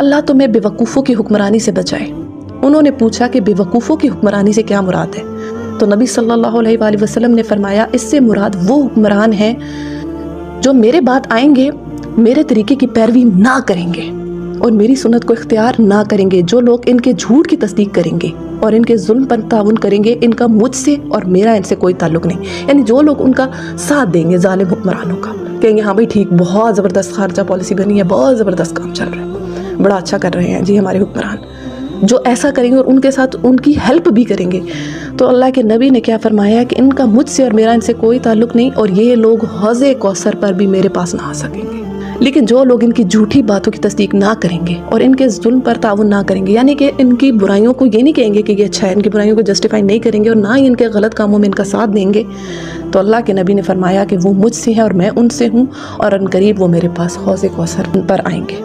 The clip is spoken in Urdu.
اللہ تمہیں بیوقوفوں کی حکمرانی سے بچائے۔ انہوں نے پوچھا کہ بیوقوفوں کی حکمرانی سے کیا مراد ہے؟ تو نبی صلی اللہ علیہ وآلہ وسلم نے فرمایا اس سے مراد وہ حکمران ہیں جو میرے بعد آئیں گے، میرے طریقے کی پیروی نہ کریں گے اور میری سنت کو اختیار نہ کریں گے، جو لوگ ان کے جھوٹ کی تصدیق کریں گے اور ان کے ظلم پر تعاون کریں گے، ان کا مجھ سے اور میرا ان سے کوئی تعلق نہیں۔ یعنی جو لوگ ان کا ساتھ دیں گے ظالم حکمرانوں کا، کہیں گے ہاں بھائی ٹھیک، بہت زبردست خارجہ پالیسی بنی ہے، بہت زبردست کام چل رہا ہے، بڑا اچھا کر رہے ہیں جی ہمارے حکمران، جو ایسا کریں گے اور ان کے ساتھ ان کی ہیلپ بھی کریں گے، تو اللہ کے نبی نے کیا فرمایا کہ ان کا مجھ سے اور میرا ان سے کوئی تعلق نہیں، اور یہ لوگ حوض کوثر پر بھی میرے پاس نہ آ سکیں گے۔ لیکن جو لوگ ان کی جھوٹی باتوں کی تصدیق نہ کریں گے اور ان کے ظلم پر تعاون نہ کریں گے، یعنی کہ ان کی برائیوں کو یہ نہیں کہیں گے کہ یہ اچھا ہے، ان کی برائیوں کو جسٹیفائی نہیں کریں گے اور نہ ہی ان کے غلط کاموں میں ان کا ساتھ دیں گے، تو اللہ کے نبی نے فرمایا کہ وہ مجھ سے ہیں اور میں ان سے ہوں، اور ان قریب وہ میرے پاس حوض کوثر پر آئیں گے۔